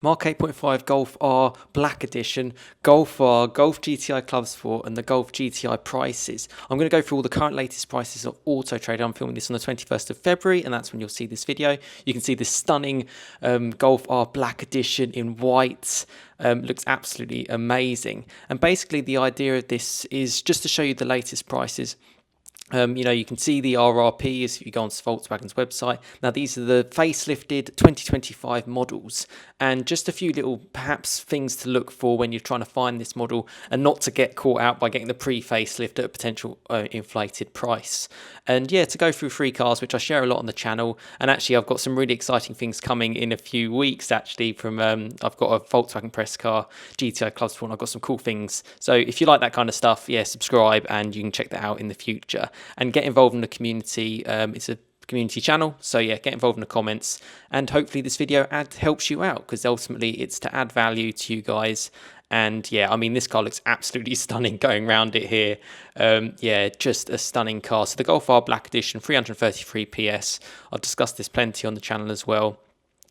Mark 8.5 Golf R Black Edition, Golf R, Golf GTI Clubsport and the Golf GTI prices. I'm going to go through all the current latest prices of Auto Trader. I'm filming this on the 21st of February and that's when you'll see this video. You can see this stunning Golf R Black Edition in white. Looks absolutely amazing. And basically the idea of this is just to show you the latest prices. You can see the RRPs if you go onto Volkswagen's website. Now, these are the facelifted 2025 models, and just a few little perhaps things to look for when you're trying to find this model and not to get caught out by getting the pre-facelift at a potential inflated price. And yeah, to go through 3 cars, which I share a lot on the channel, and actually I've got some really exciting things coming in a few weeks actually from, I've got a Volkswagen press car, GTI Clubsport, and I've got some cool things. So if you like that kind of stuff, yeah, subscribe and you can check that out in the future. And get involved in the community. It's a community channel, so yeah, get involved in the comments, and hopefully this video helps you out, because ultimately it's to add value to you guys. And yeah, I mean, this car looks absolutely stunning going around it here. Yeah, just a stunning car. So the Golf R Black Edition, 333 PS. I've discussed this plenty on the channel as well.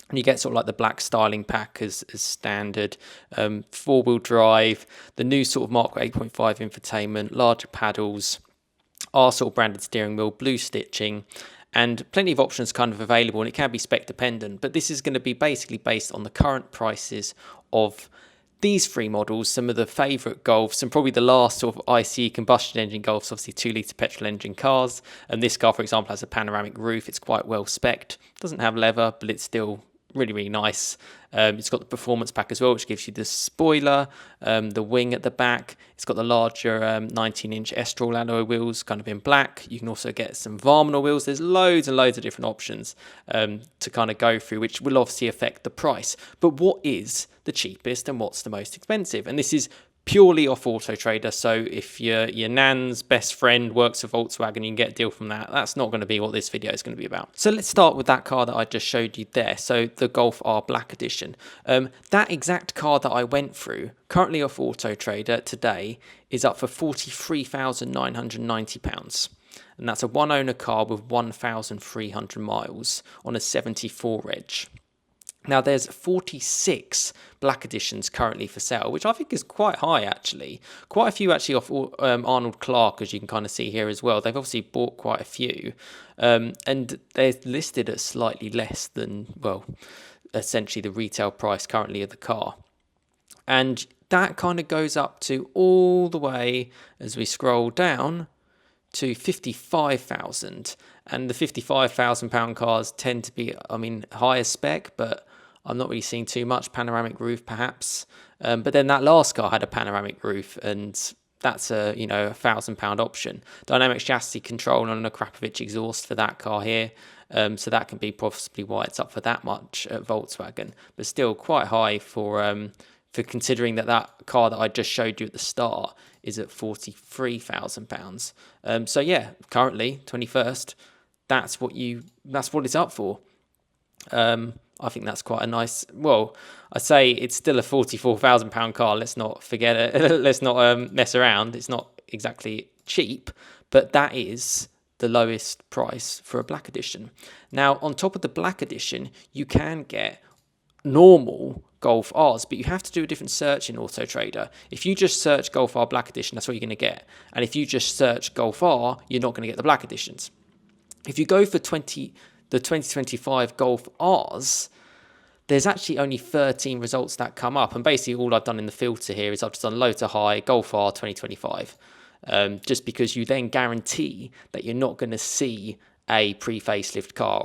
And you get sort of like the black styling pack as standard, 4-wheel drive, the new sort of Mark 8.5 infotainment, larger paddles, R sort of branded steering wheel, blue stitching, and plenty of options kind of available, and it can be spec dependent, but this is going to be basically based on the current prices of these 3 models, some of the favourite Golfs, and probably the last sort of ICE combustion engine Golfs, obviously 2-litre petrol engine cars. And this car, for example, has a panoramic roof. It's quite well spec'd. Doesn't have leather, but it's still really, really nice. It's got the performance pack as well, which gives you the spoiler, the wing at the back. It's got the larger 19-inch Estoril alloy wheels, kind of in black. You can also get some Varminal wheels. There's loads and loads of different options to kind of go through, which will obviously affect the price. But what is the cheapest and what's the most expensive? And this is purely off Auto Trader, so if your nan's best friend works for Volkswagen, you can get a deal from that. That's not going to be what this video is going to be about. So let's start with that car that I just showed you there, so the Golf R Black Edition. That exact car that I went through, currently off Auto Trader today, is up for £43,990. And that's a one-owner car with 1,300 miles on a 74 reg. Now, there's 46 Black Editions currently for sale, which I think is quite high, actually. Quite a few actually off Arnold Clark, as you can kind of see here as well. They've obviously bought quite a few. And they're listed at slightly less than, well, essentially the retail price currently of the car. And that kind of goes up to all the way, as we scroll down, to 55,000. And the £55,000 cars tend to be, I mean, higher spec, but I'm not really seeing too much. Panoramic roof, perhaps. But then that last car had a panoramic roof, and that's a £1,000 option. Dynamic chassis control on a Krapovich exhaust for that car here. So that can be possibly why it's up for that much at Volkswagen, but still quite high for considering that car that I just showed you at the start is at £43,000. So yeah, currently 21st, that's what it's up for. I think that's quite a nice. Well, I say it's still a £44,000 car. Let's not forget it. Let's not mess around. It's not exactly cheap, but that is the lowest price for a Black Edition. Now, on top of the Black Edition, you can get normal Golf Rs, but you have to do a different search in Auto Trader. If you just search Golf R Black Edition, that's what you're going to get. And if you just search Golf R, you're not going to get the Black Editions. If you go for the 2025 Golf Rs, there's actually only 13 results that come up. And basically all I've done in the filter here is I've just done low to high, Golf R 2025. Just because you then guarantee that you're not going to see a pre-facelift car,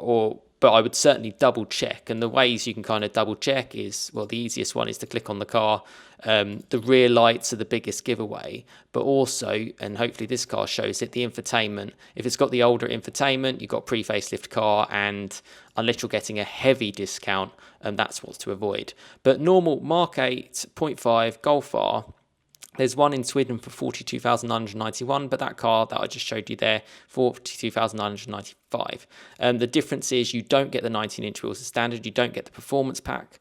but I would certainly double check. And the ways you can kind of double check is, well, the easiest one is to click on the car. The rear lights are the biggest giveaway, but also, and hopefully this car shows it, the infotainment. If it's got the older infotainment, you've got pre-facelift car, and unless you're getting a heavy discount, that's what's to avoid. But normal Mark 8.5 Golf R, there's one in Sweden for 42,991, but that car that I just showed you there, 42,995. The difference is you don't get the 19-inch wheels as standard, you don't get the performance pack,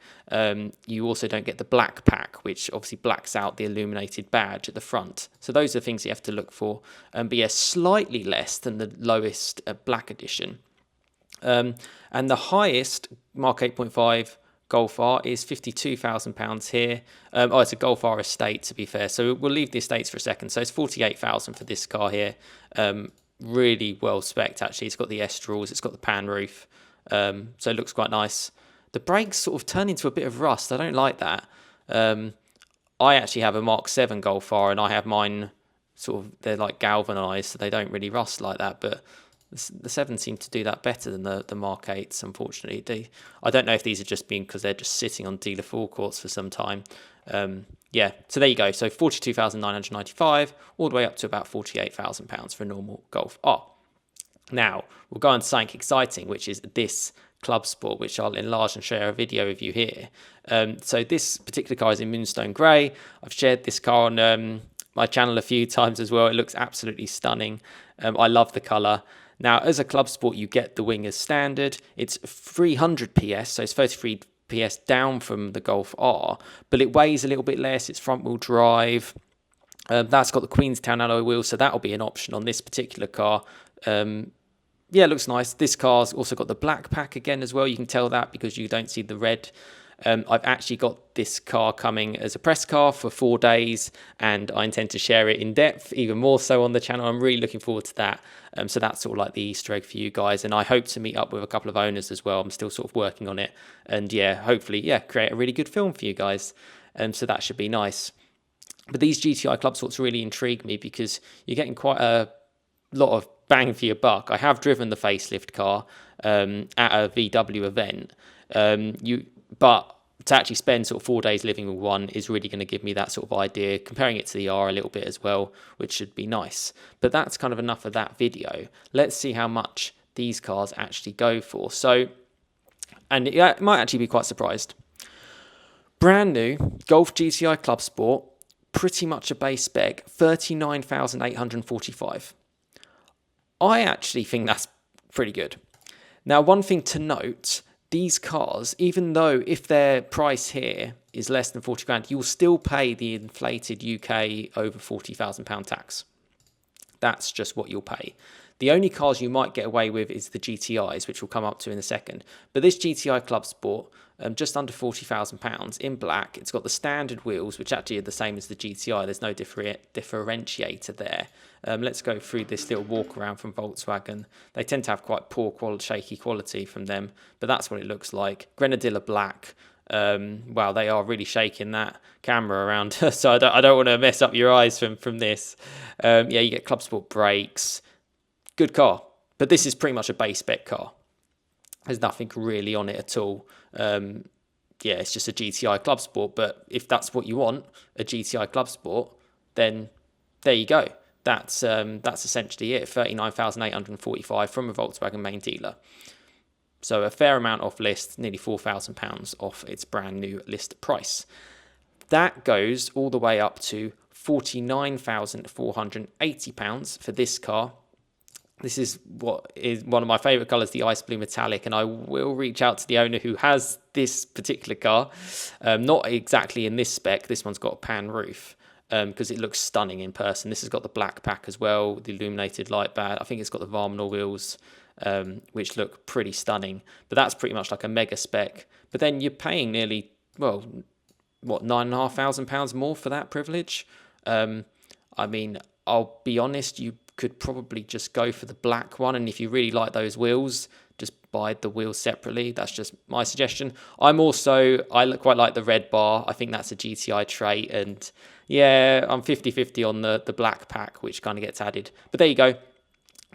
you also don't get the black pack, which obviously blacks out the illuminated badge at the front. So those are the things you have to look for. But yeah, slightly less than the lowest Black Edition. And the highest Mark 8.5 Golf R is £52,000 here. Oh, it's a Golf R estate, to be fair. So we'll leave the estates for a second. So it's 48,000 for this car here. Really well spec'd, actually. It's got the S-straws, it's got the pan roof. So it looks quite nice. The brakes sort of turn into a bit of rust. I don't like that. I actually have a Mark 7 Golf R, and I have mine sort of, they're like galvanized, so they don't really rust like that. But the 7 seem to do that better than the Mark 8s, unfortunately. I don't know if these are just being because they're just sitting on dealer forecourts for some time. Yeah, so there you go. So 42,995 all the way up to about £48,000 for a normal Golf R. Now, we'll go on to something exciting, which is this Club Sport, which I'll enlarge and share a video of you here. So this particular car is in Moonstone Grey. I've shared this car on my channel a few times as well. It looks absolutely stunning. I love the colour. Now, as a Club Sport, you get the wing as standard. It's 300 PS, so it's 33 PS down from the Golf R, but it weighs a little bit less. It's front-wheel drive. That's got the Queenstown alloy wheels, so that'll be an option on this particular car. Yeah, it looks nice. This car's also got the black pack again as well. You can tell that because you don't see the red. I've actually got this car coming as a press car for 4 days, and I intend to share it in depth, even more so on the channel. I'm really looking forward to that. So that's sort of like the Easter egg for you guys, and I hope to meet up with a couple of owners as well. I'm still sort of working on it, and yeah, hopefully, yeah, create a really good film for you guys. So that should be nice. But these GTI Club Sports really intrigue me because you're getting quite a lot of bang for your buck. I have driven the facelift car at a VW event, but to actually spend sort of 4 days living with one is really going to give me that sort of idea, comparing it to the R a little bit as well, which should be nice. But that's kind of enough of that video. Let's see how much these cars actually go for. So, and it might actually be quite surprised. Brand new Golf GTI Club Sport, pretty much a base spec, 39,845. I actually think that's pretty good. Now, one thing to note, these cars, even though if their price here is less than 40 grand, you'll still pay the inflated UK over £40,000 tax. That's just what you'll pay. The only cars you might get away with is the GTIs, which we'll come up to in a second. But this GTI Club Sport, just under £40,000 in black. It's got the standard wheels, which actually are the same as the GTI. There's no differentiator there. Let's go through this little walk around from Volkswagen. They tend to have quite poor quality, shaky quality from them, but that's what it looks like. Grenadilla black. Wow, they are really shaking that camera around, so I don't want to mess up your eyes from this. Yeah, you get Club Sport brakes. Good car, but this is pretty much a base spec car. There's nothing really on it at all. Yeah, it's just a GTI Club Sport, but if that's what you want, a GTI Club Sport, then there you go. That's essentially it. 39,845 from a Volkswagen main dealer. So a fair amount off list, nearly £4,000 off its brand new list price. That goes all the way up to £49,480 for this car. This is what is one of my favourite colours, the ice blue metallic, and I will reach out to the owner who has this particular car. Not exactly in this spec. This one's got a pan roof because it looks stunning in person. This has got the black pack as well, the illuminated light bar. I think it's got the Varminor wheels, which look pretty stunning. But that's pretty much like a mega spec. But then you're paying nearly, well, what, £9,500 more for that privilege? I mean, I'll be honest, you could probably just go for the black one, and if you really like those wheels, just buy the wheels separately. That's just my suggestion. I quite like the red bar. I think that's a GTI trait, and yeah, I'm 50-50 on the black pack, which kind of gets added. But there you go.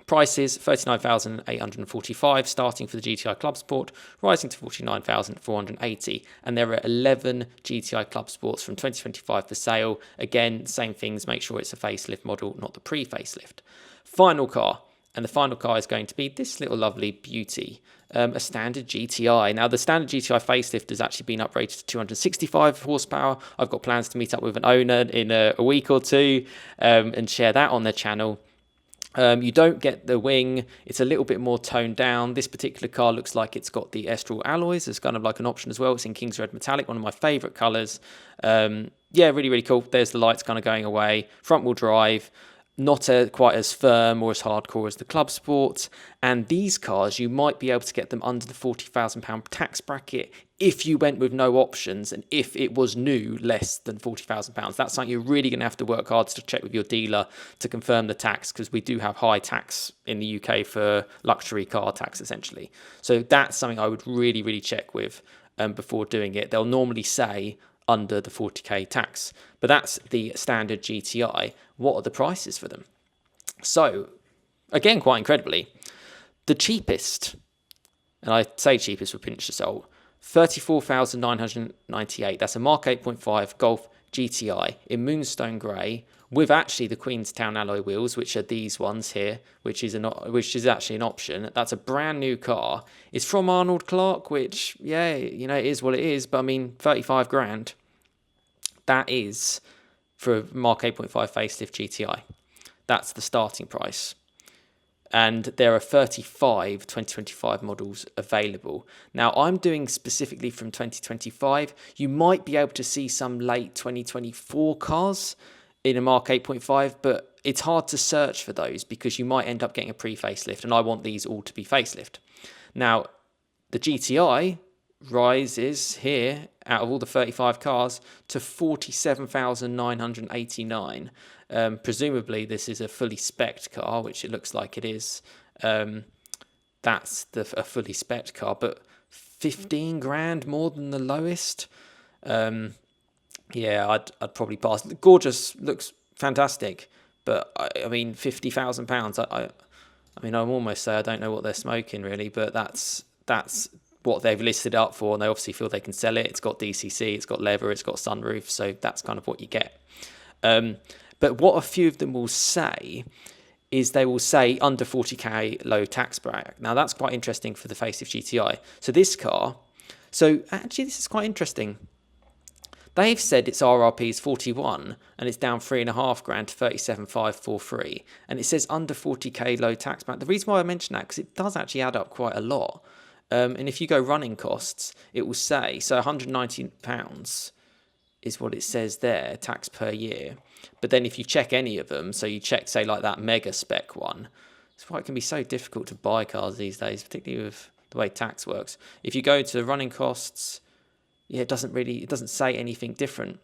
Prices, 39,845 starting for the GTI Club Sport, rising to 49,480. And there are 11 GTI Club Sports from 2025 for sale. Again, same things, make sure it's a facelift model, not the pre-facelift. Final car, and the final car is going to be this little lovely beauty, a standard GTI. Now, the standard GTI facelift has actually been upgraded to 265 horsepower. I've got plans to meet up with an owner in a week or two and share that on the channel. You don't get the wing. It's a little bit more toned down. This particular car looks like it's got the Estral alloys as kind of like an option as well. It's in King's Red Metallic, one of my favourite colours. Yeah, really, really cool. There's the lights kind of going away. Front wheel drive. not quite as firm or as hardcore as the Club Sport. And these cars, you might be able to get them under the £40,000 tax bracket if you went with no options and if it was new less than £40,000. That's something you're really going to have to work hard to check with your dealer to confirm the tax, because we do have high tax in the UK for luxury car tax, essentially. So that's something I would really, really check with before doing it. They'll normally say under the 40k tax, but that's the standard GTI. What are the prices for them? So again, quite incredibly, the cheapest, and I say cheapest with a pinch of salt, 34,998. That's a Mark 8.5 Golf GTI in Moonstone Grey with actually the Queenstown alloy wheels, which are these ones here, which is actually an option. That's a brand new car. It's from Arnold Clark, which, yeah, you know, it is what it is, but I mean, 35 grand. That is for a Mark 8.5 facelift GTI. That's the starting price. And there are 35 2025 models available. Now, I'm doing specifically from 2025. You might be able to see some late 2024 cars in a Mark 8.5, but it's hard to search for those because you might end up getting a pre-facelift, and I want these all to be facelift. Now, the GTI rises here out of all the 35 cars to 47,989. Presumably this is a fully spec'd car, which it looks like it is. That's a fully spec'd car, but 15 grand more than the lowest. Yeah, I'd probably pass. Gorgeous, looks fantastic, but I mean, £50,000. I mean, I'm almost say I don't know what they're smoking really, but that's what they've listed up for, and they obviously feel they can sell it. It's got DCC, it's got leather, it's got sunroof, so that's kind of what you get. But what a few of them will say is they will say under 40k low tax bracket. Now that's quite interesting for the facelift GTI. So this car, so actually this is quite interesting. They've said its RRP is 41 and it's down 3.5 grand to 37,543, and it says under 40k low tax bracket. The reason why I mention that, because it does actually add up quite a lot. And if you go running costs, it will say, so £190 is what it says there, tax per year. But then if you check any of them, so you check, say, like that mega spec one, it's why it can be so difficult to buy cars these days, particularly with the way tax works. If you go to running costs, yeah, it doesn't say anything different.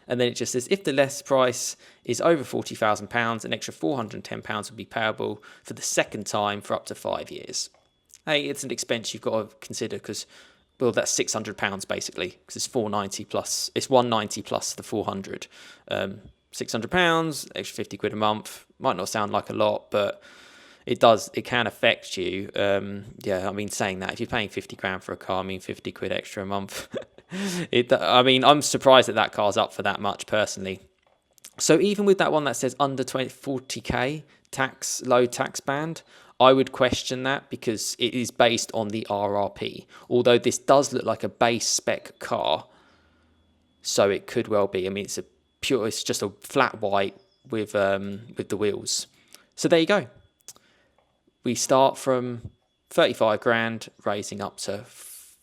And then it just says, if the list price is over £40,000, an extra £410 will be payable for the second time for up to 5 years. Hey, it's an expense you've got to consider because, well, that's £600 basically, because it's 490 plus, it's 190 plus the 400. £600, extra 50 quid a month. Might not sound like a lot, but it can affect you. Yeah, I mean, saying that, if you're paying 50 grand for a car, I mean, 50 quid extra a month. I mean, I'm surprised that car's up for that much personally. So even with that one that says under 40k low tax band, I would question that because it is based on the RRP. Although this does look like a base spec car, so it could well be. I mean, it's just a flat white with the wheels. So there you go. We start from 35 grand, raising up to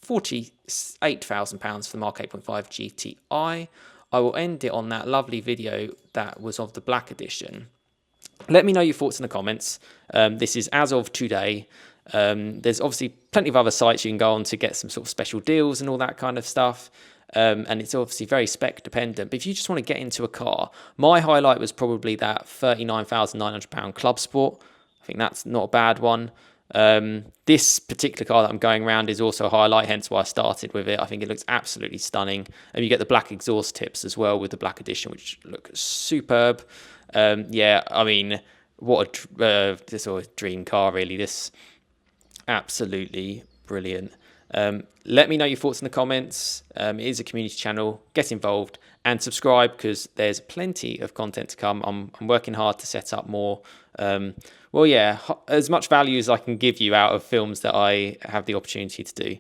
£48,000 for the Mark 8.5 GTI. I will end it on that lovely video that was of the black edition. Let me know your thoughts in the comments. This is as of today. There's obviously plenty of other sites you can go on to get some sort of special deals and all that kind of stuff. And it's obviously very spec dependent. But if you just want to get into a car, my highlight was probably that £39,900 Clubsport. I think that's not a bad one. This particular car that I'm going around is also a highlight, hence why I started with it. I think it looks absolutely stunning. And you get the black exhaust tips as well with the black edition, which look superb. Yeah, I mean, what this sort of dream car, really. This absolutely brilliant. Let me know your thoughts in the comments. It is a community channel. Get involved and subscribe because there's plenty of content to come. I'm working hard to set up more. Well, yeah, as much value as I can give you out of films that I have the opportunity to do.